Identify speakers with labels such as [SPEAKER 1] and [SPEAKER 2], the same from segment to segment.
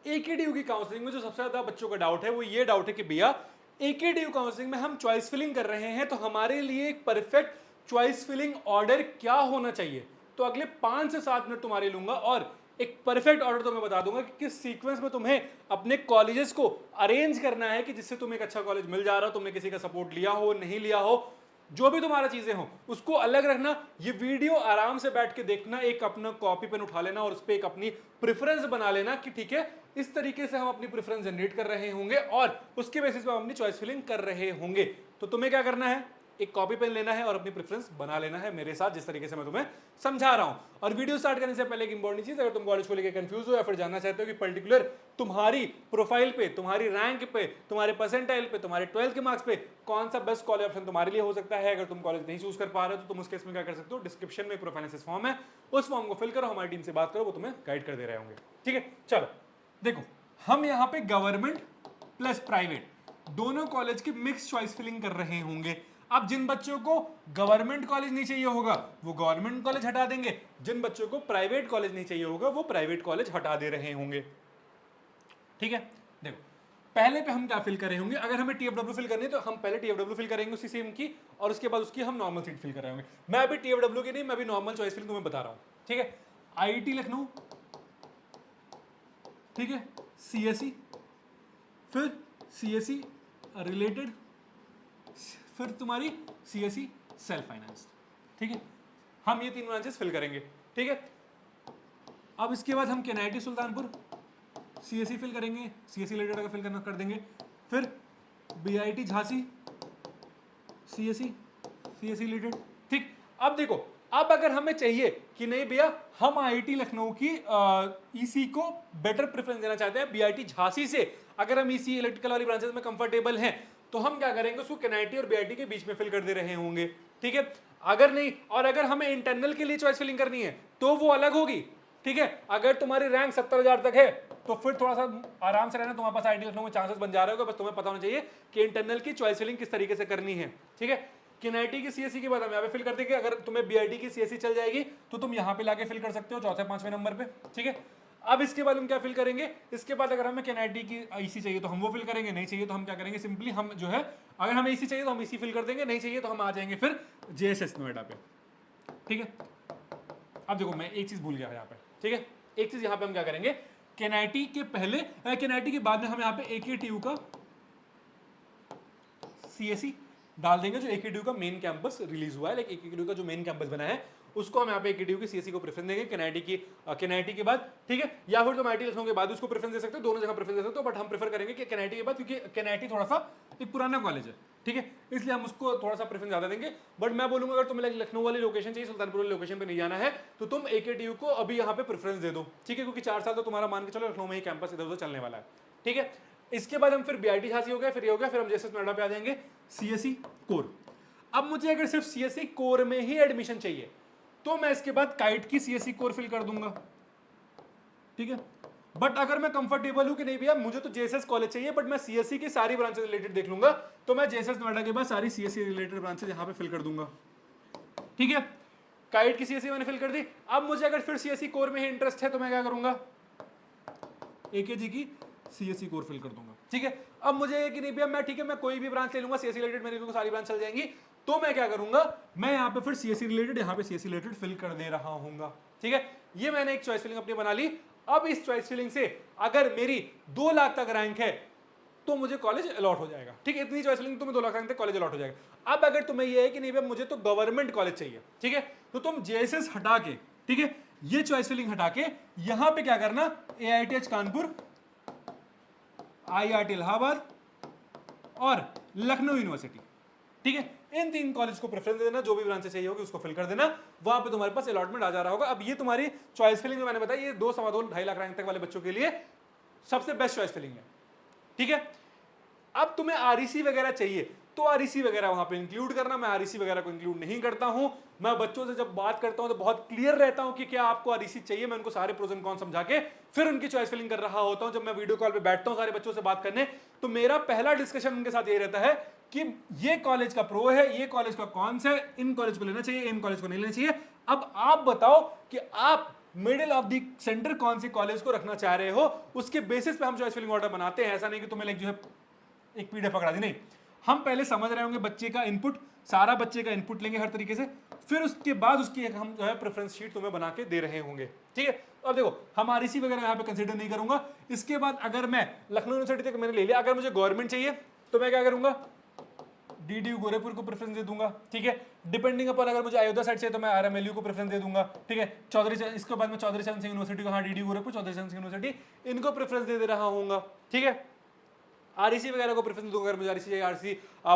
[SPEAKER 1] एकेडीयू की काउंसलिंग में जो सबसे ज्यादा बच्चों का डाउट है वो ये डाउट है कि भैया एकेडीयू काउंसलिंग में हम चॉइस फिलिंग कर रहे हैं तो हमारे लिए एक परफेक्ट चॉइस फिलिंग ऑर्डर क्या होना चाहिए। तो अगले 5 से 7 मिनट तुम्हारे लूंगा और एक परफेक्ट ऑर्डर तुम्हें बता दूंगा कि किस सीक्वेंस में तुम्हें अपने कॉलेजेस को अरेंज करना है कि जिससे तुम्हें एक अच्छा कॉलेज मिल जा रहा हो, तुमने किसी का सपोर्ट लिया हो नहीं लिया हो, जो भी तुम्हारा चीजें हो उसको अलग रखना। ये वीडियो आराम से बैठ के देखना, एक अपना कॉपी पेन उठा लेना और उस पर एक अपनी प्रेफरेंस बना लेना कि ठीक है इस तरीके से हम अपनी प्रेफरेंस जनरेट कर रहे होंगे और उसके बेसिस पे हम अपनी चॉइस फिलिंग कर रहे होंगे। तो तुम्हें क्या करना है, एक कॉपी पेन लेना है और अपनी प्रेफरेंस बना लेना है मेरे साथ जिस तरीके से मैं तुम्हें समझा रहा हूं। और वीडियो स्टार्ट करने से पहले एक इंपॉर्टेंट चीज, अगर तुम कॉलेज को लेकर कंफ्यूज हो या फिर जानना चाहते हो कि पर्टिकुलर तुम्हारी प्रोफाइल पे, तुम्हारी रैंक पे, तुम्हारे परसेंटाइल पे, तुम्हारे 12th के मार्क्स पे कौन सा बेस्ट कॉलेज ऑप्शन तुम्हारे लिए हो सकता है, अगर तुम कॉलेज नहीं चूज कर पा रहे हो तो तुम उस केस में क्या कर सकते हो, डिस्क्रिप्शन में प्रोफाइल एनालिसिस फॉर्म है, उस फॉर्म को फिल करो, हमारी टीम से बात करो, वो तुम्हें गाइड कर दे रहे होंगे। ठीक है, चलो देखो हम यहाँ पे गवर्नमेंट प्लस प्राइवेट दोनों कॉलेज की मिक्स चॉइस फिलिंग कर रहे होंगे। अब जिन बच्चों को गवर्नमेंट कॉलेज नहीं चाहिए होगा वो गवर्नमेंट कॉलेज हटा देंगे, जिन बच्चों को प्राइवेट कॉलेज नहीं चाहिए होगा वो प्राइवेट कॉलेज हटा दे रहे होंगे। ठीक है, देखो पहले पे हम क्या फिल कर रहे होंगे, अगर हमें टीएफडब्ल्यू फिल करनी है तो हम पहले टीएफडब्ल्यू फिल करेंगे उसी सेम की और उसके बाद उसकी हम नॉर्मल सीट फिल कर रहे होंगे। मैं अभी टीएफडब्ल्यू की नहीं, मैं अभी नॉर्मल चॉइस फिल तुम्हें बता रहा हूं। ठीक है, आईआईटी लखनऊ, ठीक है, सीएसई, फिर सीएसई रिलेटेड, फिर तुम्हारी सीएसई सेल्फ फाइनेंस। ठीक है, हम ये 3 ब्रांचेस फिल करेंगे। ठीक है, अब इसके बाद हम केनाइटी सुल्तानपुर सीएसई फिल करेंगे, सीएसई रिलेटेड का फिल करना कर देंगे, फिर BIT Jhansi CSE CSE related. ठीक, अब देखो अब अगर हमें चाहिए कि नहीं भैया हम आईआईटी लखनऊ की ईसी को बेटर प्रेफरेंस देना चाहते हैं बीआईटी झांसी से, अगर हम ईसी इलेक्ट्रिकल वाली ब्रांचेस में कंफर्टेबल हैं तो हम क्या करेंगे उसको केनाइटी और बीआईटी के बीच में फिल कर दे रहे होंगे। ठीक है, अगर नहीं और अगर हमें इंटरनल के लिए चॉइस फिलिंग करनी है तो वो अलग होगी। ठीक है, अगर तुम्हारी रैंक 70,000 तक है तो फिर थोड़ा सा आराम से रहना, तुम्हारे पास आईआईटी लखनऊ में चांसेस बन जा रहे हो, बस तुम्हें पता होना चाहिए कि इंटरनल की चॉइस फिलिंग किस तरीके से करनी है। ठीक है, केनाइटी की सीएससी के बाद हम यहाँ पे फिल कर देंगे, अगर तुम्हें बीआईटी की सीएससी चल जाएगी तो तुम यहाँ पे लाके फिल कर सकते हो चौथे 5वें नंबर पे। ठीक है, अब इसके बाद हम क्या फिल करेंगे, इसके बाद अगर हमें केनाइटी की ईसी चाहिए तो हम वो फिल करेंगे, नहीं चाहिए तो हम क्या करेंगे, सिंपली हम जो है अगर हमें ईसी चाहिए तो हम ईसी फिल कर देंगे, नहीं चाहिए तो हम आ जाएंगे फिर जेएसएस नोएडा पे। ठीक है, अब देखो मैं एक चीज भूल गया यहाँ पे। ठीक है, एक चीज यहाँ पे हम क्या करेंगे, केनाइटी के पहले केनाइटी के बाद में हम यहाँ पे एकेटीयू का सीएसई डाल देंगे, जो एकेटीयू का मेन कैंपस रिलीज हुआ है, लाइक एकेटीयू का जो मेन कैंपस बना है उसको हम यहाँ पे एकेटीयू की सीएसई को प्रेफरेंस देंगे केनाइटी के बाद। ठीक है, या फिर तुम आईआईटी लखनऊ के बाद उसको प्रेफरेंस दे सकते हो, दोनों जगह प्रेफरेंस दे सकते हो, बट हम प्रेफर करेंगे कि केनाइटी के बाद, क्योंकि केनाइटी थोड़ा सा एक पुराना कॉलेज है। ठीक है, इसलिए हम उसको थोड़ा सा प्रेफरेंस ज्यादा देंगे। बट मैं बोलूंगा अगर तुम्हें लखनऊ वाली लोकेशन चाहिए, सुल्तानपुर वाली लोकेशन पे नहीं जाना है तो तुम एकेटीयू को अभी यहाँ पे प्रेफरेंस दे दो। ठीक है, क्योंकि 4 साल तो तुम्हारा मान के चलो लखनऊ में ही कैंपस इधर उधर चलने वाला है। ठीक है, इसके बाद हम फिर बीआईटी झांसी हो गया, फिर ये हो गया, फिर हम जेएसएस नोएडा पे आ जाएंगे सीएसई कोर। अब मुझे अगर सिर्फ सीएसई कोर में ही एडमिशन चाहिए तो मैं इसके बाद काइट की सीएसई कोर फिल कर दूंगा। ठीक है, बट अगर मैं कंफर्टेबल हूं कि नहीं भैया मुझे तो जेएसएस कॉलेज चाहिए बट मैं सीएसई की सारी ब्रांचेस रिलेटेड देख लूंगा, तो मैं जेएसएस नोएडा के बाद सारी सीएसई रिलेटेड ब्रांचेस यहां पे फिल कर दूंगा। ठीक है, काइट की सीएसई मैंने फिल कर दी। अब मुझे अगर फिर सीएसई कोर में ही इंटरेस्ट है तो मैं क्या करूंगा, एकेजी की सीएसई कोर फिल कर दूंगा। ठीक है, अब मुझे कि नहीं भैया मैं ठीक है मैं कोई भी ब्रांच ले लूंगा, सीएसई रिलेटेड मेरे को सारी ब्रांच चल जाएंगी, तो मैं क्या करूंगा, मैं यहाँ पे फिर सीएसई रिलेटेड यहाँ पे सीएसई रिलेटेड फिल कर दे रहा हूँ। ठीक है, ये मैंने एक चॉइस फिलिंग अपनी बना ली। अब इस चॉइस फिलिंग से अगर मेरी 2 लाख तक रैंक है तो मुझे कॉलेज अलॉट हो जाएगा। ठीक है, इतनी चॉइस फिलिंग तुम्हें 2 लाख रैंक तक कॉलेज अलॉट हो जाएगा। अब अगर तुम्हें ये है कि नहीं भैया मुझे तो गवर्नमेंट कॉलेज चाहिए, ठीक है, तो तुम जेएसएस हटा के, ठीक है, ये चॉइस फिलिंग हटा के यहां पे क्या करना, एआईटीएच कानपुर, आईआईटी इलाहाबाद और लखनऊ यूनिवर्सिटी। ठीक है, इन 3 कॉलेज को प्रेफरेंस देना, जो भी ब्रांचेस चाहिए होगी उसको फिल कर देना, वहां पे तुम्हारे पास अलॉटमेंट आ जा रहा होगा। अब ये तुम्हारी चॉइस फिलिंग जो मैंने बताई, ये 2 सवा 2 2.5 लाख रैंक तक वाले बच्चों के लिए सबसे बेस्ट चॉइस फिलिंग है। ठीक है, अब तुम्हें आरईसी वगैरह चाहिए तो आरईसी वगैरह वहां पे इंक्लूड करना, मैं आरईसी वगैरह को इंक्लूड नहीं करता हूं। मैं बच्चों से जब बात करता हूं तो बहुत क्लियर रहता हूं कि क्या आपको आरईसी चाहिए, मैं उनको सारे प्रोज एंड कॉन्स समझा के फिर उनकी चॉइस फिलिंग कर रहा होता हूं। जब मैं वीडियो कॉल पे बैठता हूं सारे बच्चों से बात करने तो मेरा पहला डिस्कशन उनके साथ यही रहता है कि ये कॉलेज का प्रो है, ये कॉलेज का कॉन्स है, इन कॉलेज को लेना चाहिए, इन कॉलेज को नहीं लेना चाहिए। अब आप बताओ कि आप मिडिल ऑफ द सेंटर कौन से कॉलेज को रखना चाह रहे हो, उसके बेसिस पे हम चॉइस फिलिंग ऑर्डर बनाते हैं। ऐसा नहीं कि तुम्हें लाइक जो है एक पीडीएफ पकड़ा दी, नहीं, हम पहले समझ रहे होंगे बच्चे का इनपुट, सारा बच्चे का इनपुट लेंगे हर तरीके से, फिर उसके बाद उसकी एक हम जो है प्रेफरेंस शीट तुम्हें बना के दे रहे होंगे, ठीक है। अब देखो हम आरईसी वगैरह यहाँ पे कंसीडर नहीं करूंगा। इसके बाद अगर मैं लखनऊ यूनिवर्सिटी तक मैंने ले लिया, अगर मुझे गवर्नमेंट चाहिए तो मैं क्या करूंगा, डीडीयू गोरखपुर को प्रेफरेंस दे दूंगा, ठीक है। डिपेंडिंग अपॉन अगर मुझे अयोध्या साइड से तो मैं आरएमएलयू को प्रेफरेंस दे दूंगा, ठीक है। इसके बाद मैं चौधरी चरण सिंह यूनिवर्सिटी को, हाँ डीडीयू गोरखपुर, चौधरी चरण सिंह यूनिवर्सिटी, इनको प्रेफरेंस दे रहा हूँ, ठीक है। आरईसी वगैरह को प्रेफरेंस दूंगा, अगर मुझे आरईसी चाहिए, आरसी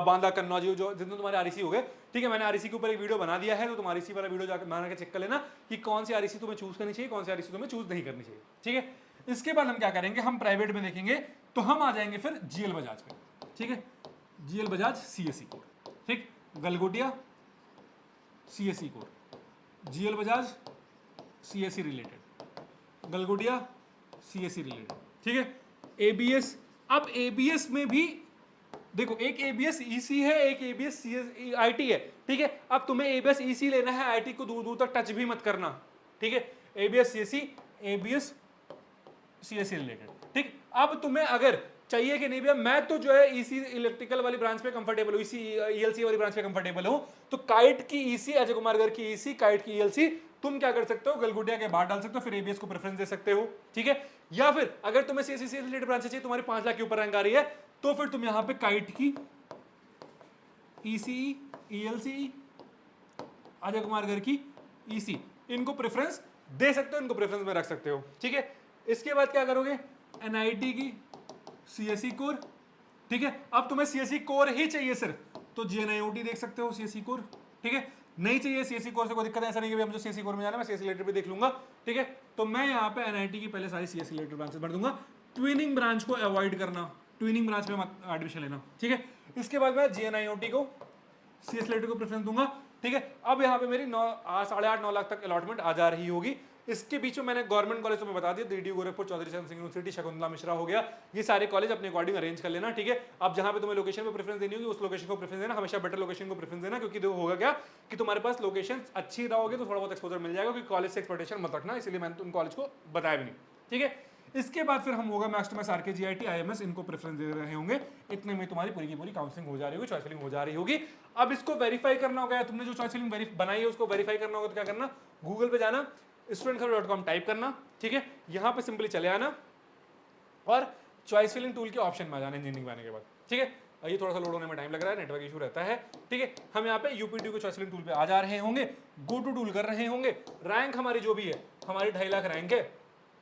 [SPEAKER 1] बांदा कन्नौज जो जितने तुम्हारे आरईसी हो गए, ठीक है। मैंने आरईसी के ऊपर एक वीडियो बना दिया है, तो तुम आरईसी वाला वीडियो जाकर बना के चेक कर लेना कि कौन सी आरईसी तुम्हें चूज करनी चाहिए, कौन सी आरईसी तुम्हें चूज नहीं करनी चाहिए, ठीक है। इसके बाद हम क्या करेंगे, हम प्राइवेट में देखेंगे तो हम आ जाएंगे फिर जीएल बजाज पे, ठीक है। जीएल बजाज सीएसई कोर, ठीक। Galgotia CSE core, GL Bajaj CSE related, Galgotia CSE related, ठीक है। एबीएस, अब एबीएस में भी देखो एक एबीएस ईसी है, एक एबीएस आईटी है, ठीक है। अब तुम्हें एबीएस ईसी लेना है, आईटी को दूर दूर तक टच भी मत करना, ठीक है। ABS CSE, ABS CSE related, ठीक। अब तुम्हें अगर चाहिए कि नहीं भैया मैं तो जो है ईसी इलेक्ट्रिकल वाली ब्रांच पे कंफर्टेबल हूँ, ईसी ईएलसी वाली ब्रांच पे कंफर्टेबल हूँ, तो काइट की ईसी, अजय कुमार गर्ग की ईसी, काइट की ईएलसी तुम क्या कर सकते हो, गलगोटिया के बाहर डाल सकते हो, फिर एबीएस को प्रेफरेंस दे सकते हो, ठीक है। या फिर अगर तुम्हें सीएसई से रिलेटेड ब्रांच चाहिए, तुम्हारी 5 लाख के ऊपर रैंक आ रही है, तो फिर तुम यहाँ पे काइट की ईसी, ईएलसी, अजय कुमार गर्ग की ईसी, इनको प्रेफरेंस दे सकते हो, इनको प्रेफरेंस में रख सकते हो, ठीक है। इसके बाद क्या करोगे, एनआईटी की सीएसई कोर, ठीक है। अब तुम्हें सीएसई कोर ही चाहिए सिर्फ, तो जीएनआईओटी देख सकते हो, सीएसई कोर, ठीक है। नहीं चाहिए सीएसई कोर से कोई दिक्कत है, ऐसा नहीं कि मुझे सीएसई कोर में जाना, मैं सीएसई रिलेटेड भी देख लूंगा, ठीक है। तो मैं यहाँ पे एनआईटी की पहले सारी सीएसई रिलेटेड ब्रांचेस भर दूंगा, ट्विनिंग ब्रांच को अवॉइड करना, ट्विनिंग ब्रांच में मत एडमिशन लेना, ठीक है। इसके बाद मैं जीएनआईओटी को, सीएस रिलेटेड को प्रेफरेंस दूंगा, ठीक है। अब यहाँ पे मेरी 8.5-9 लाख तक अलॉटमेंट आ जा रही होगी। इसके बीच में मैंने गवर्नमेंट कॉलेज तुम्हें बता दिया, डीडीयू गोरखपुर, चौधरी चरण सिंह यूनिवर्सिटी, शकुंतला मिश्रा हो गया, ये सारे कॉलेज अपने अकॉर्डिंग अरेंज कर लेना, ठीक है। अब जहां पे तुम्हें लोकेशन पे प्रेफरेंस देनी होगी, उस लोकेशन को प्रेफरेंस देना, हमेशा बेटर लोकेशन को प्रेफरेंस देना, क्योंकि देखो होगा क्या कि तुम्हारे पास लोकेशन अच्छी रहोगे तो थोड़ा बहुत एक्सपोजर मिल जाएगा, क्योंकि कॉलेज से एक्सपेक्टेशन मत रखना, इसलिए मैंने तुम कॉलेज को बताया भी नहीं, ठीक है। इसके बाद फिर हम होगा max to max RK GIT IMS, इनको प्रेफरेंस दे रहे होंगे, इतने में तुम्हारी पूरी की पूरी काउंसलिंग हो जा रही होगी, चॉइस फिलिंग हो जा रही होगी। अब इसको वेरीफाई करना होगा, तुमने जो चॉइस फिलिंग बनाई है उसको वेरीफाई करना होगा, तो क्या करना, गूगल पे जाना, studentkhबर.com टाइप करना, ठीक है। यहाँ पे सिंपली चले आना और चॉइस फिलिंग टूल के ऑप्शन में आ जाना इंजीनियरिंग में आने के बाद, ठीक है। ये थोड़ा सा लोड होने में टाइम लग रहा है, नेटवर्क इशू रहता है, ठीक है। हम यहाँ पे यूपीटी को चॉइस फिलिंग टूल पे आ जा रहे होंगे, गो टू टूल कर रहे होंगे, रैंक हमारी जो भी है, हमारी 2.5 लाख रैंक है,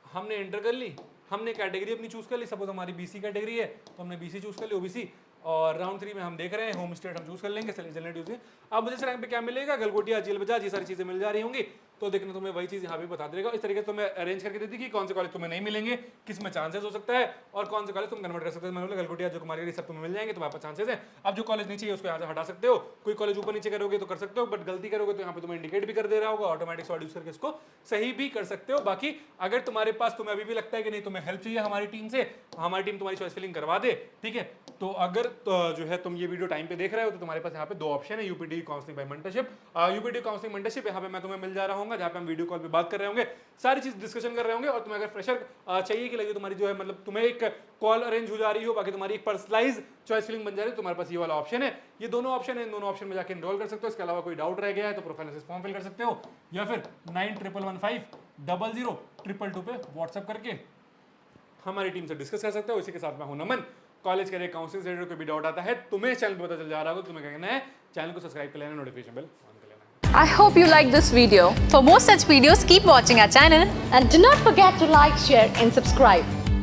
[SPEAKER 1] हमने एंटर कर ली, हमने कैटेगरी अपनी चूज कर ली, सपोज हमारी बीसी कैटेगरी है तो हमने बीसी चूज कर ली, ओबीसी, और राउंड 3 में हम देख रहे हैं होम स्टेट हम चूज कर लेंगे, जनरल। अब मुझे इस रैंक पे क्या मिलेगा, गलगोटिया, जीएल बजाज, ये सारी चीजें मिल जा रही होंगी, तो देखना तुम्हें वही चीज यहाँ भी बता देगा। इस तरीके से तुम्हें अरेंज करके देती कि कौन से कॉलेज तुम्हें नहीं मिलेंगे, किस में चांसेस हो सकता है, और कौन से कॉलेज तुम कन्वर्ट कर सकते हो। मतलब गलगोटिया, जो कुमारी, सब तुम्हें मिल जाएंगे, तुम्हारे पास चांसेस है। अब जो कॉलेज नहीं चाहिए उसको यहाँ से हटा सकते हो, कोई कॉलेज ऊपर नीचे करोगे तो कर सकते हो, बट गलती करोगे तो यहाँ पे तुम्हें इंडिकेट भी कर दे रहा होगा, ऑटोमेटिक सॉल्यूशन करके इसको सही भी कर सकते हो। बाकी अगर तुम्हारे पास, तुम्हें अभी भी लगता है कि नहीं तुम्हें हेल्प चाहिए हमारी टीम से, हमारी टीम तुम्हारी चॉइस फिलिंग करवा दे, ठीक है, तो अगर जो है तुम ये वीडियो टाइम पे देख रहे हो तो तुम्हारे पास यहाँ पे 2 ऑप्शन है, UPT counselling by mentorship, UPT counselling mentorship, यहाँ पे मैं तुम्हें मिल जा रहा हूँ, जहाँ पे हम वीडियो कॉल पे बात कर रहे होंगे, सारी चीज डिस्कशन कर रहे होंगे। और तुम्हें अगर फ्रेशर चाहिए कि लगे तुम्हारी जो है मतलब तुम्हें एक कॉल अरेंज हो जा रही हो, बाकी तुम्हारी एक पर्सनलाइज चॉइस फिलिंग बन जा रही है, तुम्हारे पास ये वाला ऑप्शन है, ये दोनों ऑप्शन है, इन दोनों ऑप्शन में जाकर एनरोल कर सकते हो। इसके अलावा कोई डाउट रह गया है तो प्रोफाइल फॉर्म फिल कर सकते हो, या फिर 9115000222 पे व्हाट्सएप करके हमारी टीम से डिस्कस कर सकते हो। इसी के साथ मैं हूं नमन, कॉलेज के काउंसलिंग से रिलेटेड कोई भी डाउट आता है तुम्हें चैनल पर पता चल जा रहा होगा, तुम्हें क्या करना है, चैनल को सब्सक्राइब कर लेना, नोटिफिकेशन बेल ऑन कर लेना।
[SPEAKER 2] I hope you like this video. For more such videos, keep watching our channel
[SPEAKER 3] And do not forget to like, share and subscribe.